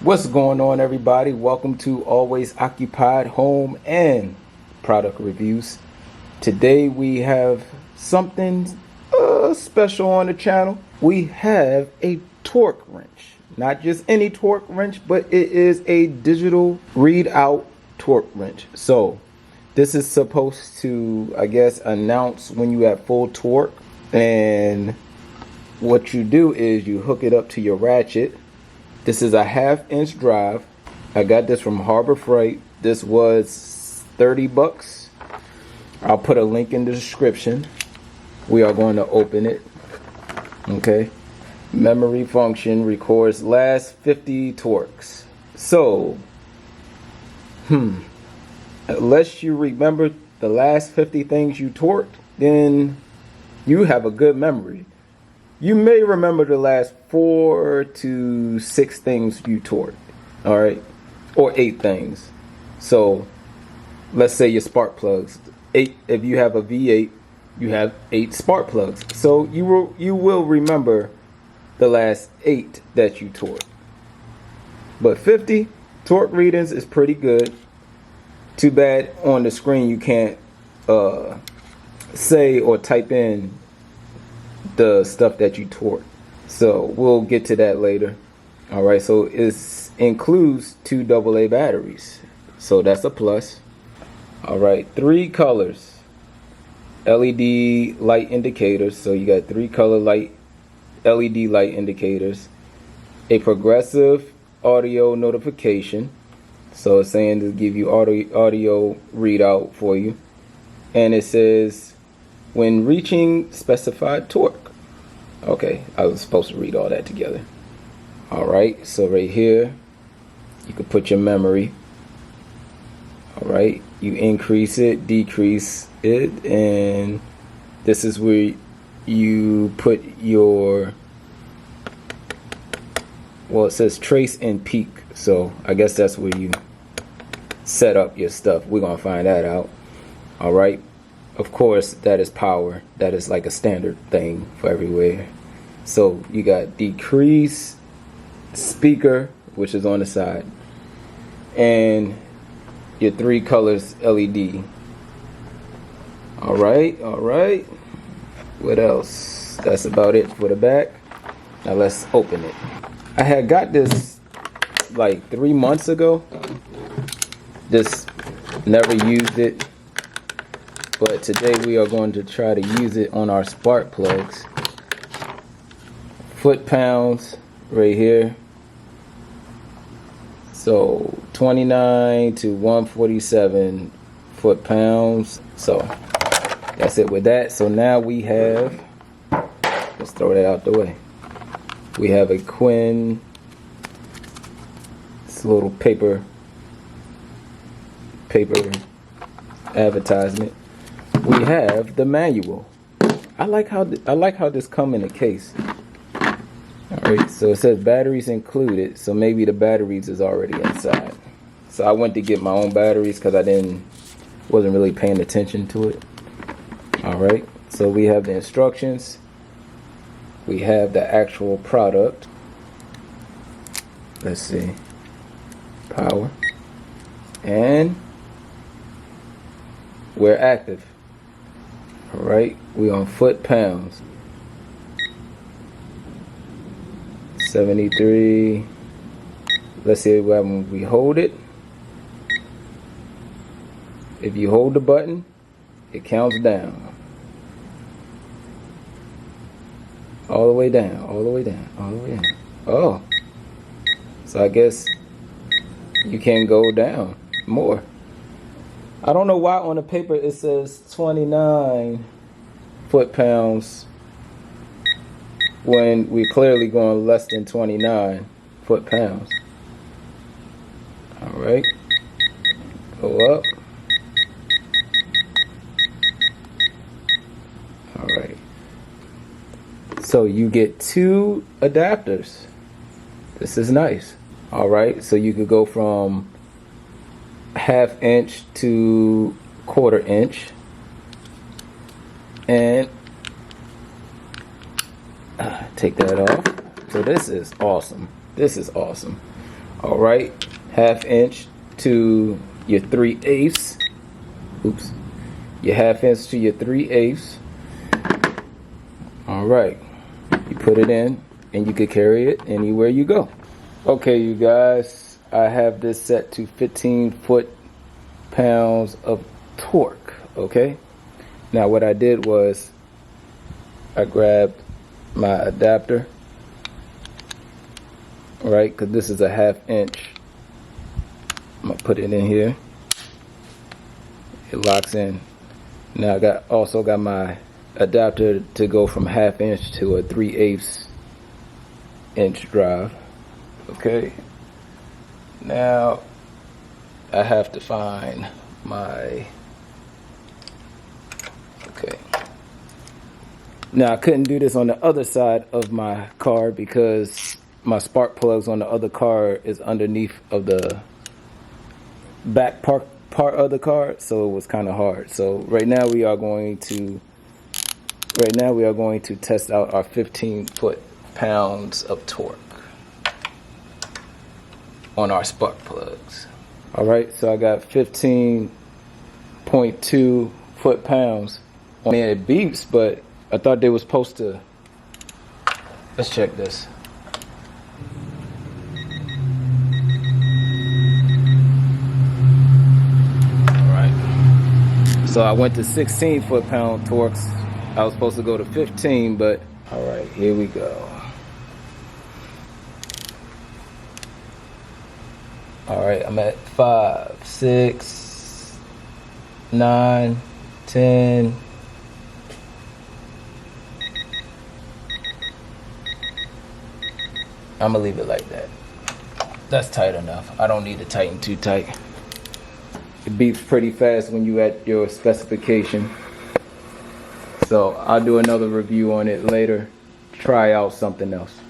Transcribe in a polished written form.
What's going on, everybody? Welcome to Always Occupied Home and Product Reviews. Today we have something special on the channel. We have a torque wrench. Not just any torque wrench, but it is a digital readout torque wrench. So this is supposed to, I guess, announce when you have full torque. And what you do is you hook it up to your ratchet. This is a 1/2 inch drive. I got this from Harbor Freight. This was 30 bucks. I'll put a link in the description. We are going to open it. Okay. Memory function records last 50 torques. So, unless you remember the last 50 things you torqued, then you have a good memory. You may remember the last 4 to 6 things you torqued, all right, or 8 things. So let's say your spark plugs, 8. If you have a V8, you have 8 spark plugs. So you will remember the last 8 that you torqued. But 50 torque readings is pretty good. Too bad on the screen you can't say or type in the stuff that you torque. So we'll get to that later. All right, so it includes 2 AA batteries, so that's a plus. All right, 3 colors, LED light indicators. So you got 3 color light LED light indicators, a progressive audio notification, so it's saying to give you audio readout for you, and it says when reaching specified torque. Okay, I was supposed to read all that together. Alright, so right here, you can put your memory. Alright, you increase it, decrease it, and this is where you put your, well, it says trace and peak, so I guess that's where you set up your stuff. We're going to find that out. Alright. Of course, that is power. That is like a standard thing for everywhere. So you got decrease, speaker, which is on the side, and your 3 colors LED. All right. What else? That's about it for the back. Now let's open it. I had got this like 3 months ago. Just never used it. But today we are going to try to use it on our spark plugs. Foot-pounds right here. So 29 to 147 foot-pounds. So that's it with that. So now we have, let's throw that out the way. We have a QUINN. It's a little paper advertisement. We have the manual. I like how this come in a case. All right, so it says batteries included, so maybe the batteries is already inside. So I went to get my own batteries because I wasn't really paying attention to it. All right, so we have the instructions. We have the actual product. Let's see, power, and we're active. All right, we on foot-pounds. 73. Let's see when we hold it. If you hold the button, it counts down. All the way down, all the way down, all the way down. Oh. So I guess you can go down more. I don't know why on the paper it says 29 foot-pounds when we're clearly going less than 29 foot-pounds. All right, go up. All right, so you get 2 adapters. This is nice. All right, so you could go from 1/2 inch to 1/4 inch, and take that off. So this is awesome. This is awesome. All right, 1/2 inch to your 3/8. Oops, your 1/2 inch to your 3/8. All right, you put it in and you can carry it anywhere you go. Okay, you guys, I have this set to 15 foot-pounds of torque. Okay, now what I did was I grabbed my adapter, right, because this is a 1/2 inch. I'm gonna put it in here. It locks in. Now I also got my adapter to go from 1/2 inch to a 3/8 inch drive. Okay, now I have to find my, okay, now I couldn't do this on the other side of my car because my spark plugs on the other car is underneath of the back part of the car, so it was kind of hard. So right now we are going to test out our 15 foot-pounds of torque on our spark plugs. All right, so I got 15.2 foot-pounds. Man, it beeps, but I thought they were supposed to. Let's check this. All right, so I went to 16 foot-pound torques. I was supposed to go to 15, but all right, here we go. All right, I'm at 5, 6, 9, 10. I'm gonna leave it like that. That's tight enough. I don't need to tighten too tight. It beeps pretty fast when you at your specification. So I'll do another review on it later. Try out something else.